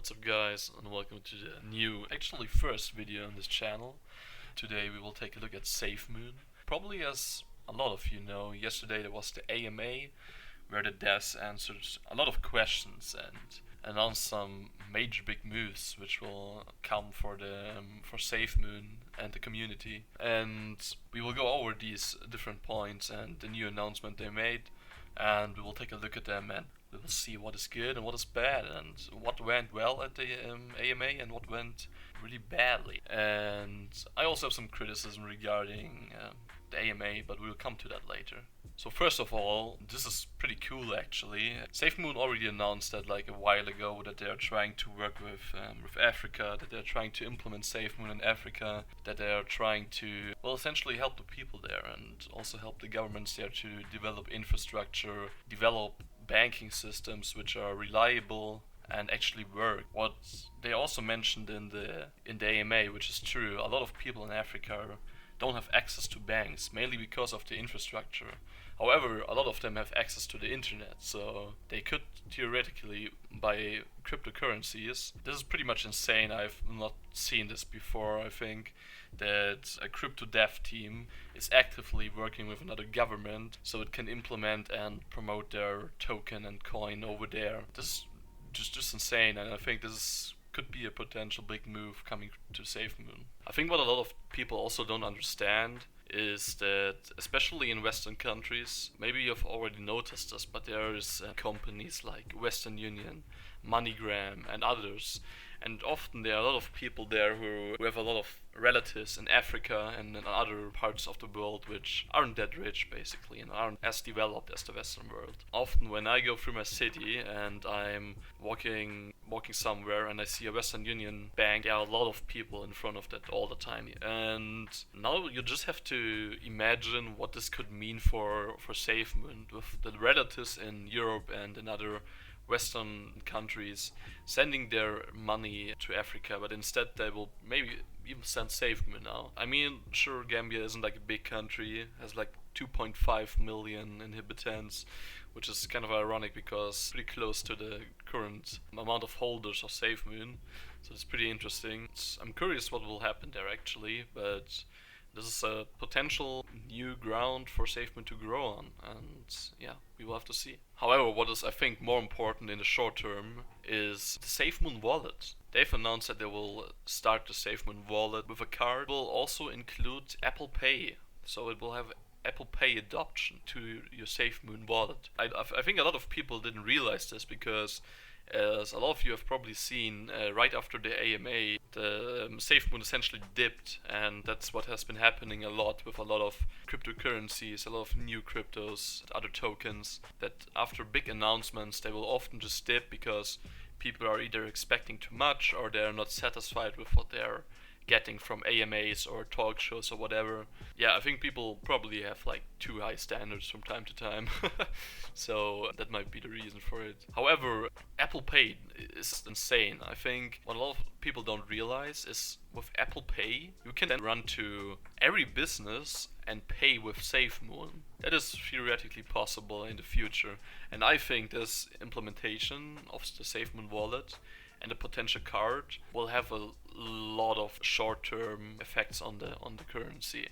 What's up guys, and welcome to the new, actually first video on this channel. Today we will take a look at Safemoon. Probably as a lot of you know, yesterday there was the AMA where the devs answered a lot of questions and announced some major big moves which will come for Safemoon and the community. And we will go over these different points and the new announcement they made, and we will take a look at them and we will see what is good and what is bad and what went well at the AMA and what went really badly. And I also have some criticism regarding the AMA, but we will come to that later. So first of all, this is pretty cool actually. Safemoon already announced that like a while ago that they are trying to work with Africa, that they are trying to implement Safemoon in Africa, that they are trying to, well, essentially help the people there and also help the governments there to develop infrastructure, develop banking systems which are reliable and actually work. What they also mentioned in the AMA, which is true, a lot of people in Africa don't have access to banks, mainly because of the infrastructure. However, a lot of them have access to the internet, so they could theoretically buy cryptocurrencies. This is pretty much insane. I've not seen this before. I think that a crypto dev team is actively working with another government so it can implement and promote their token and coin over there. This is just insane, and I think this could be a potential big move coming to Safemoon. I think what a lot of people also don't understand is that, especially in Western countries, maybe you've already noticed this, but there is companies like Western Union, MoneyGram and others, and often there are a lot of people there who have a lot of relatives in Africa and in other parts of the world which aren't that rich basically and aren't as developed as the Western world. Often when I go through my city and I'm walking somewhere and I see a Western Union bank, there are a lot of people in front of that all the time. And now you just have to imagine what this could mean for Safemoon with the relatives in Europe and in other Western countries sending their money to Africa, but instead they will maybe even send Safemoon now. I mean, sure, Gambia isn't like a big country, has like 2.5 million inhabitants, which is kind of ironic because pretty close to the current amount of holders of Safemoon, so it's pretty interesting. I'm curious what will happen there actually, but this is a potential new ground for Safemoon to grow on, and yeah, we will have to see. However, what is I think more important in the short term is the Safemoon Wallet. They've announced that they will start the Safemoon Wallet with a card. It will also include Apple Pay, so it will have Apple Pay adoption to your Safemoon Wallet. I think a lot of people didn't realize this because, as a lot of you have probably seen, right after the AMA, the Safemoon essentially dipped, and that's what has been happening a lot with a lot of cryptocurrencies, a lot of new cryptos, other tokens, that after big announcements they will often just dip because people are either expecting too much or they're not satisfied with what they're getting from AMAs or talk shows or whatever. Yeah, I think people probably have like too high standards from time to time. So that might be the reason for it. However, Apple Pay is insane. I think what a lot of people don't realize is with Apple Pay, you can then run to every business and pay with Safemoon. That is theoretically possible in the future. And I think this implementation of the Safemoon Wallet and the potential card will have a lot of short-term effects on the currency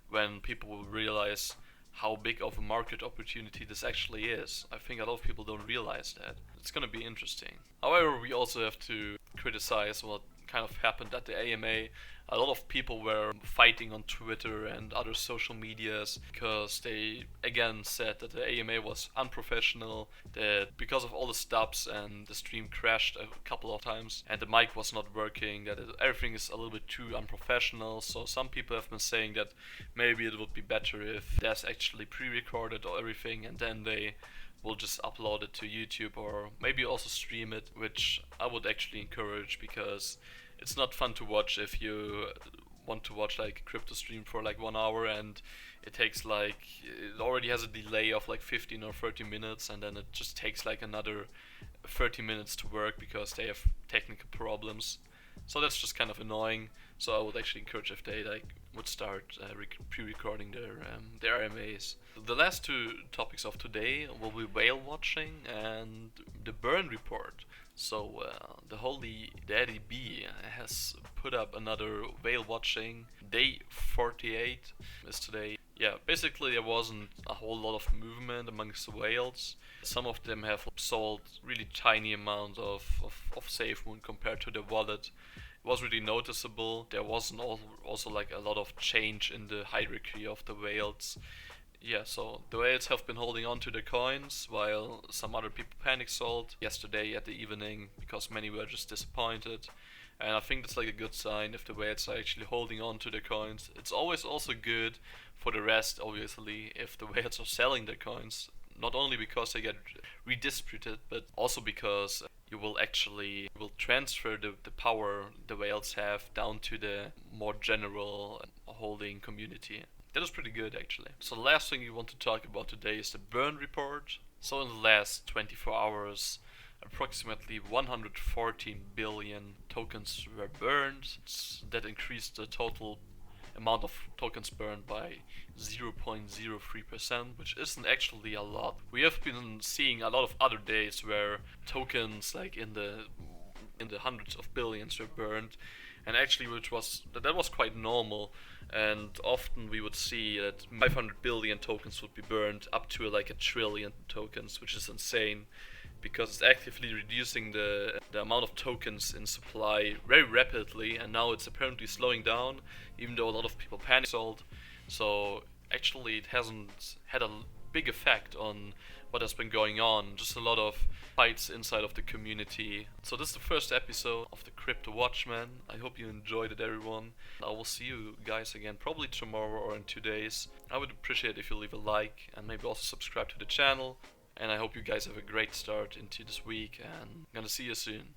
when people will realize how big of a market opportunity this actually is. I think a lot of people don't realize that. It's gonna be interesting. However, we also have to criticize what kind of happened at the AMA. A lot of people were fighting on Twitter and other social medias because they again said that the AMA was unprofessional, that because of all the stops and the stream crashed a couple of times and the mic was not working, that everything is a little bit too unprofessional. So some people have been saying that maybe it would be better if that's actually pre-recorded or everything and then they will just upload it to YouTube or maybe also stream it, which I would actually encourage because it's not fun to watch if you want to watch like a crypto stream for like 1 hour and it already has a delay of like 15 or 30 minutes and then it just takes like another 30 minutes to work because they have technical problems. So that's just kind of annoying. So I would actually encourage if they like would start pre-recording their AMAs. The last two topics of today will be whale watching and the burn report. So the holy Daddy B has put up another whale watching. Day 48 is today. Yeah, basically there wasn't a whole lot of movement amongst the whales. Some of them have sold really tiny amounts of Safemoon compared to the wallet. It was really noticeable. There wasn't also like a lot of change in the hierarchy of the whales. Yeah, so the whales have been holding on to the coins while some other people panic sold yesterday at the evening because many were just disappointed. And I think that's like a good sign if the whales are actually holding on to the coins. It's always also good for the rest, obviously, if the whales are selling their coins. Not only because they get redistributed, but also because you will transfer the power the whales have down to the more general holding community. That is pretty good actually. So the last thing we want to talk about today is the burn report. So in the last 24 hours, approximately 114 billion tokens were burned. That increased the total amount of tokens burned by 0.03%, which isn't actually a lot. We have been seeing a lot of other days where tokens like in the hundreds of billions were burned, and actually that was quite normal. And often we would see that 500 billion tokens would be burned up to like 1 trillion tokens, which is insane because it's actively reducing the amount of tokens in supply very rapidly, and now it's apparently slowing down even though a lot of people panic sold. So actually it hasn't had a big effect on what has been going on, just a lot of fights inside of the community. So this is the first episode of the Crypto Watchman. I hope you enjoyed it, everyone. I will see you guys again probably tomorrow or in 2 days. I would appreciate if you leave a like and maybe also subscribe to the channel. And I hope you guys have a great start into this week, and I'm gonna see you soon.